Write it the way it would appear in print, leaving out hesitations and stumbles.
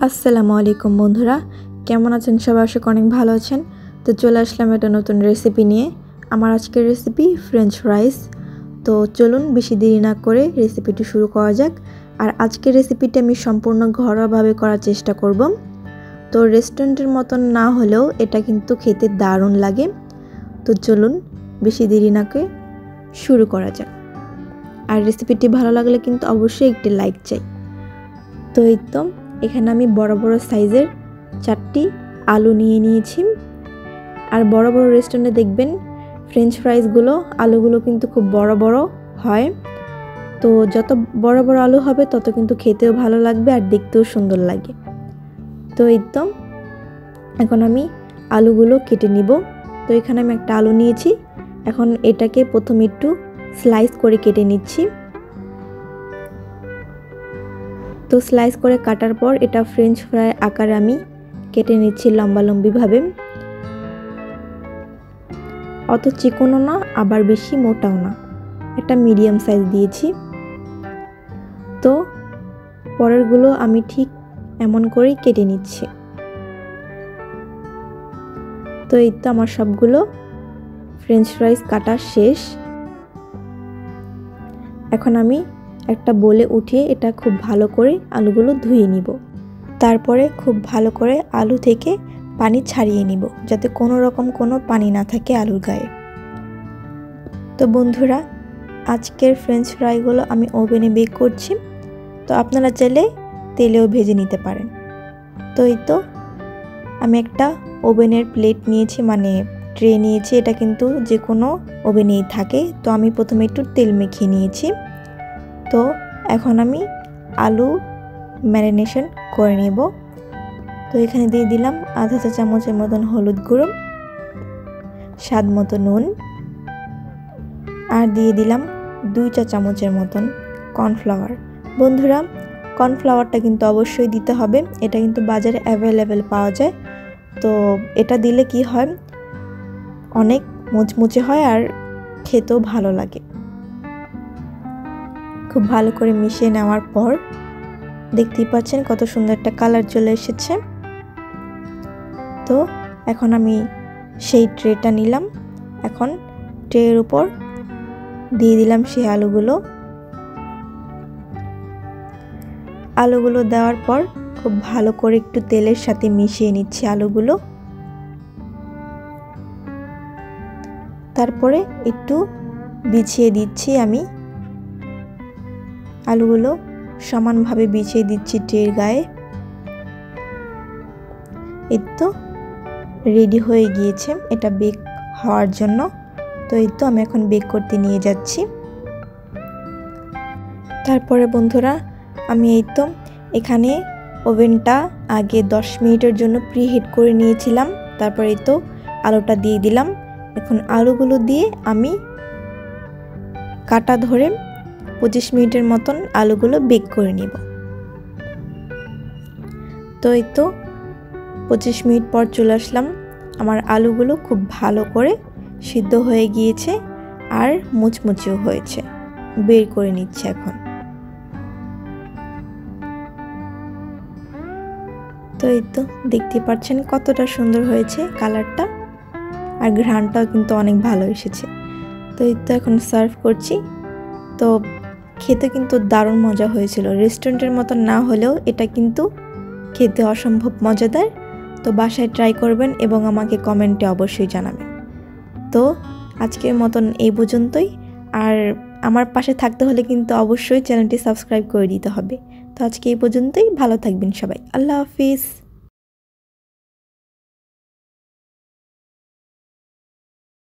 আসসালামু আলাইকুম বন্ধুরা, কেমন আছেন সবাই? আশা করি অনেক ভালো আছেন। তো চলে আসলাম একটা নতুন রেসিপি নিয়ে। আমার আজকের রেসিপি ফ্রেঞ্চ ফ্রাইস। তো চলুন বেশি দেরি না করে রেসিপিটি শুরু করা যাক। আর আজকের রেসিপিটি আমি সম্পূর্ণ ঘরোয়াভাবে করার চেষ্টা করব। তো রেস্টুরেন্টের মতন না হলেও এটা কিন্তু খেতে দারুণ লাগে। তো চলুন বেশি দেরি না করে শুরু করা যাক। আর রেসিপিটি ভালো লাগলে কিন্তু অবশ্যই একটি লাইক চাই। তো এই তো এখানে আমি বড় বড় সাইজের 4টি আলু নিয়ে নিয়েছি। আর বড় বড় রেস্টুরেন্টে দেখবেন ফ্রেঞ্চ ফ্রাইসগুলো আলুগুলো কিন্তু খুব বড় বড় হয়। তো যত বড় বড় আলু হবে তত কিন্তু খেতেও ভালো লাগবে আর দেখতেও সুন্দর লাগে। তো এই তো এখন আমি আলুগুলো কেটে নিব। তো এখানে আমি একটা আলু নিয়েছি। এখন এটাকে প্রথমে একটু স্লাইস করে কেটে নিচ্ছি। তো স্লাইস করে কাটার পর এটা ফ্রেঞ্চ ফ্রাই আকারে আমি কেটে নিচ্ছি লম্বালম্বিভাবে। অত চিকনও না আবার বেশি মোটাও না, একটা মিডিয়াম সাইজ দিয়েছি। তো পরেরগুলো আমি ঠিক এমন করেই কেটে নিচ্ছি। তো এই তো আমার সবগুলো ফ্রেঞ্চ ফ্রাইস কাটা শেষ। এখন আমি একটা বোলে উঠিয়ে এটা খুব ভালো করে আলুগুলো ধুয়ে নিব। তারপরে খুব ভালো করে আলু থেকে পানি ছাড়িয়ে নিব, যাতে কোনো রকম কোনো পানি না থাকে আলুর গায়ে। তো বন্ধুরা, আজকের ফ্রেঞ্চ ফ্রাইগুলো আমি ওভেনে বেক করছি। তো আপনারা চাইলে তেলেও ভেজে নিতে পারেন। তো এই তো আমি একটা ওভেনের প্লেট নিয়েছি, মানে ট্রে নিয়েছি। এটা কিন্তু যে কোনো ওভেনেই থাকে। তো আমি প্রথমে একটু তেল মেখে নিয়েছি। তো এখন আমি আলু ম্যারিনেশন করে নেব। তো এখানে দিয়ে দিলাম আধা চা চামচের মতন হলুদ গুঁড়ো, স্বাদ মতো নুন, আর দিয়ে দিলাম 2 চা চামচের মতন কর্নফ্লাওয়ার। বন্ধুরা, কর্নফ্লাওয়ারটা কিন্তু অবশ্যই দিতে হবে। এটা কিন্তু বাজারে অ্যাভেলেবেল পাওয়া যায়। তো এটা দিলে কি হয়, অনেক মুচমুচে হয় আর খেতেও ভালো লাগে। খুব ভালো করে মিশিয়ে নেওয়ার পর দেখতেই পাচ্ছেন কত সুন্দর একটা কালার চলে এসেছে। তো এখন আমি সেই ট্রেটা নিলাম। এখন ট্রের উপর দিয়ে দিলাম সেই আলুগুলো দেওয়ার পর খুব ভালো করে একটু তেলের সাথে মিশিয়ে নিচ্ছি আলুগুলো। তারপরে একটু বিছিয়ে দিচ্ছি, আমি আলুগুলো সমানভাবে বিছিয়ে দিচ্ছি ট্রের গায়ে। এই তো রেডি হয়ে গিয়েছে এটা বেক হওয়ার জন্য। তো এই তো আমি এখন বেক করতে নিয়ে যাচ্ছি। তারপরে বন্ধুরা, আমি এই তো এখানে ওভেনটা আগে 10 মিনিটের জন্য প্রিহিট করে নিয়েছিলাম। তারপরে এই তো আলুটা দিয়ে দিলাম। এখন আলুগুলো দিয়ে আমি কাটা ধরে 25 মিনিটের মতন আলুগুলো বেক করে নিব। তো এই তো 25 মিনিট পর চলে আসলাম। আমার আলুগুলো খুব ভালো করে সিদ্ধ হয়ে গিয়েছে আর মুচমুচেও হয়েছে। বের করে নিচ্ছে এখন। তো এই তো দেখতে পাচ্ছেন কতটা সুন্দর হয়েছে কালারটা, আর ঘ্রাণটাও কিন্তু অনেক ভালো এসেছে। তো এই তো এখন সার্ভ করছি। তো খেতে কিন্তু দারুণ মজা হয়েছিল। রেস্টুরেন্টের মতো না হলেও এটা কিন্তু খেতে অসম্ভব মজাদার। তো বাসায় ট্রাই করবেন এবং আমাকে কমেন্টে অবশ্যই জানাবেন। তো আজকের মতন এই পর্যন্তই। আর আমার পাশে থাকতে হলে কিন্তু অবশ্যই চ্যানেলটি সাবস্ক্রাইব করে দিতে হবে। তো আজকে এই পর্যন্তই। ভালো থাকবেন সবাই। আল্লাহ হাফিজ।